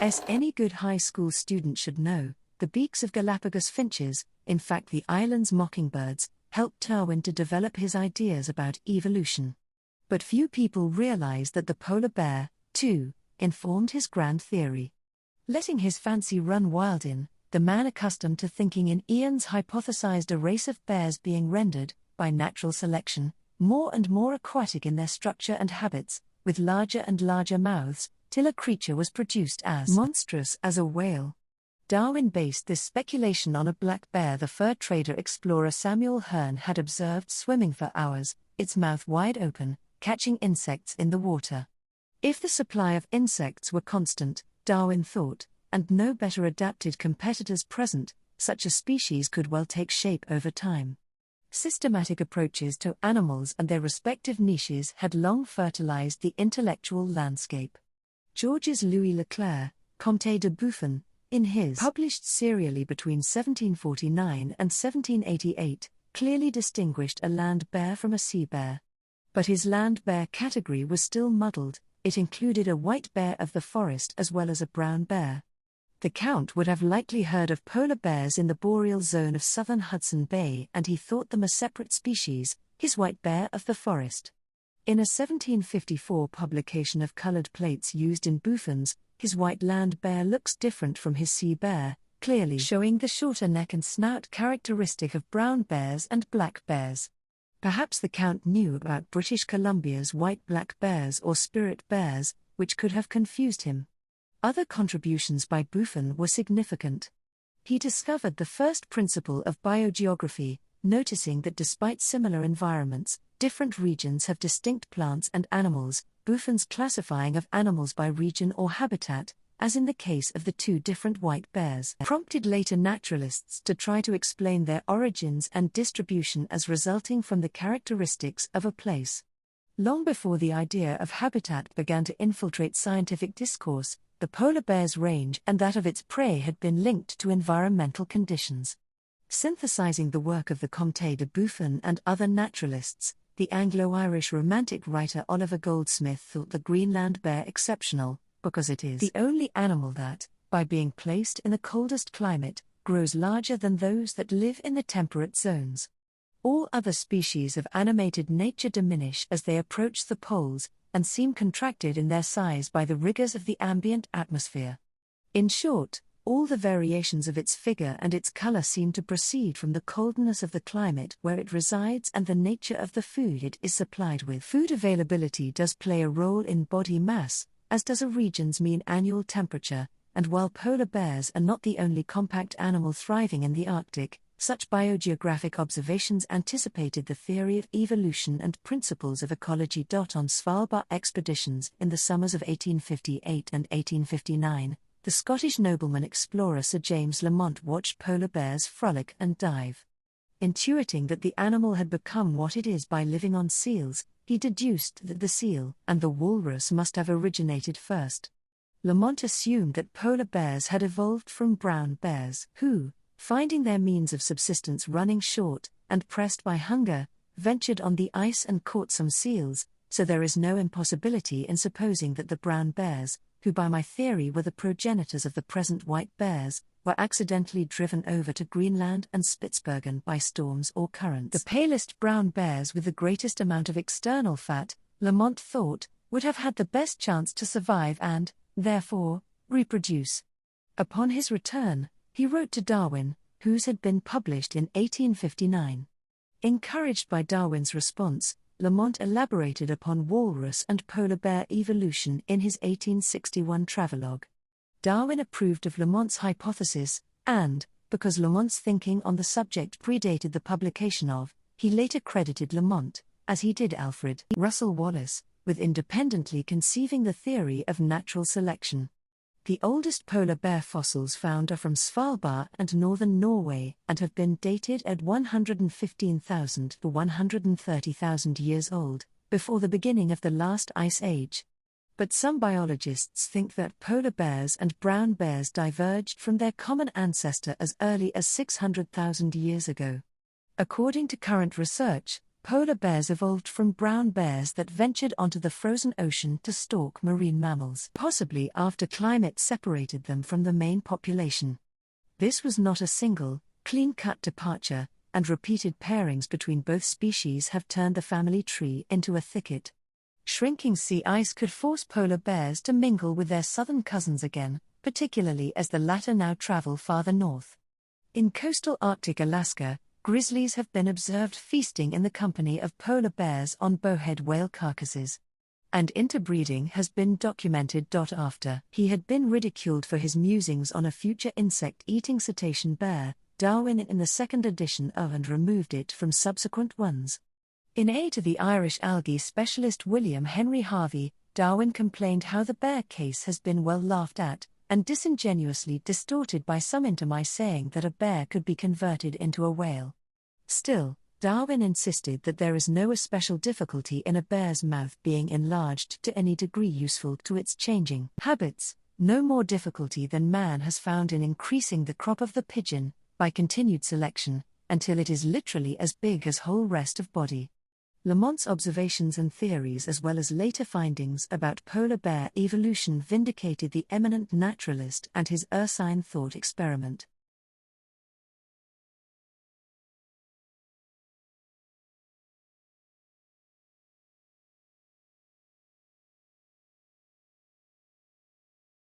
As any good high school student should know, the beaks of Galapagos finches, in fact the island's mockingbirds, helped Darwin to develop his ideas about evolution. But few people realize that the polar bear, too, informed his grand theory. Letting his fancy run wild the man accustomed to thinking in eons hypothesized a race of bears being rendered, by natural selection, more and more aquatic in their structure and habits, with larger and larger mouths, till a creature was produced as monstrous as a whale. Darwin based this speculation on a black bear the fur trader explorer Samuel Hearne had observed swimming for hours, its mouth wide open, catching insects in the water. If the supply of insects were constant, Darwin thought, and no better adapted competitors present, such a species could well take shape over time. Systematic approaches to animals and their respective niches had long fertilized the intellectual landscape. Georges Louis Leclerc, Comte de Buffon, in his published serially between 1749 and 1788, clearly distinguished a land bear from a sea bear. But his land bear category was still muddled. It included a white bear of the forest as well as a brown bear. The Count would have likely heard of polar bears in the boreal zone of southern Hudson Bay, and he thought them a separate species, his white bear of the forest. In a 1754 publication of colored plates used in Buffon's, his white land bear looks different from his sea bear, clearly showing the shorter neck and snout characteristic of brown bears and black bears. Perhaps the Count knew about British Columbia's white-black bears or spirit bears, which could have confused him. Other contributions by Buffon were significant. He discovered the first principle of biogeography, noticing that despite similar environments, different regions have distinct plants and animals. Buffon's classifying of animals by region or habitat, as in the case of the two different white bears, prompted later naturalists to try to explain their origins and distribution as resulting from the characteristics of a place. Long before the idea of habitat began to infiltrate scientific discourse, the polar bear's range and that of its prey had been linked to environmental conditions. Synthesizing the work of the Comte de Buffon and other naturalists, the Anglo-Irish Romantic writer Oliver Goldsmith thought the Greenland bear exceptional, because it is the only animal that, by being placed in the coldest climate, grows larger than those that live in the temperate zones. All other species of animated nature diminish as they approach the poles, and seem contracted in their size by the rigors of the ambient atmosphere. In short, all the variations of its figure and its color seem to proceed from the coldness of the climate where it resides and the nature of the food it is supplied with. Food availability does play a role in body mass, as does a region's mean annual temperature, and while polar bears are not the only compact animal thriving in the Arctic, such biogeographic observations anticipated the theory of evolution and principles of ecology. On Svalbard expeditions in the summers of 1858 and 1859, the Scottish nobleman explorer Sir James Lamont watched polar bears frolic and dive. Intuiting that the animal had become what it is by living on seals, he deduced that the seal and the walrus must have originated first. Lamont assumed that polar bears had evolved from brown bears, who, finding their means of subsistence running short, and pressed by hunger, ventured on the ice and caught some seals, so there is no impossibility in supposing that the brown bears, who by my theory were the progenitors of the present white bears, were accidentally driven over to Greenland and Spitsbergen by storms or currents. The palest brown bears with the greatest amount of external fat, Lamont thought, would have had the best chance to survive and, therefore, reproduce. Upon his return, he wrote to Darwin, whose had been published in 1859. Encouraged by Darwin's response, Lamont elaborated upon walrus and polar bear evolution in his 1861 travelogue. Darwin approved of Lamont's hypothesis, and, because Lamont's thinking on the subject predated the publication of, he later credited Lamont, as he did Alfred Russel Wallace, with independently conceiving the theory of natural selection. The oldest polar bear fossils found are from Svalbard and northern Norway and have been dated at 115,000 to 130,000 years old, before the beginning of the last ice age. But some biologists think that polar bears and brown bears diverged from their common ancestor as early as 600,000 years ago. According to current research, polar bears evolved from brown bears that ventured onto the frozen ocean to stalk marine mammals, possibly after climate separated them from the main population. This was not a single, clean-cut departure, and repeated pairings between both species have turned the family tree into a thicket. Shrinking sea ice could force polar bears to mingle with their southern cousins again, particularly as the latter now travel farther north. In coastal Arctic Alaska, grizzlies have been observed feasting in the company of polar bears on bowhead whale carcasses. And interbreeding has been documented. After he had been ridiculed for his musings on a future insect-eating cetacean bear, Darwin in the second edition of and removed it from subsequent ones. In A to the Irish algae specialist William Henry Harvey, Darwin complained how the bear case has been well laughed at, and disingenuously distorted by some into my saying that a bear could be converted into a whale. Still, Darwin insisted that there is no especial difficulty in a bear's mouth being enlarged to any degree useful to its changing habits, no more difficulty than man has found in increasing the crop of the pigeon, by continued selection, until it is literally as big as whole rest of body. Lamont's observations and theories as well as later findings about polar bear evolution vindicated the eminent naturalist and his ursine thought experiment.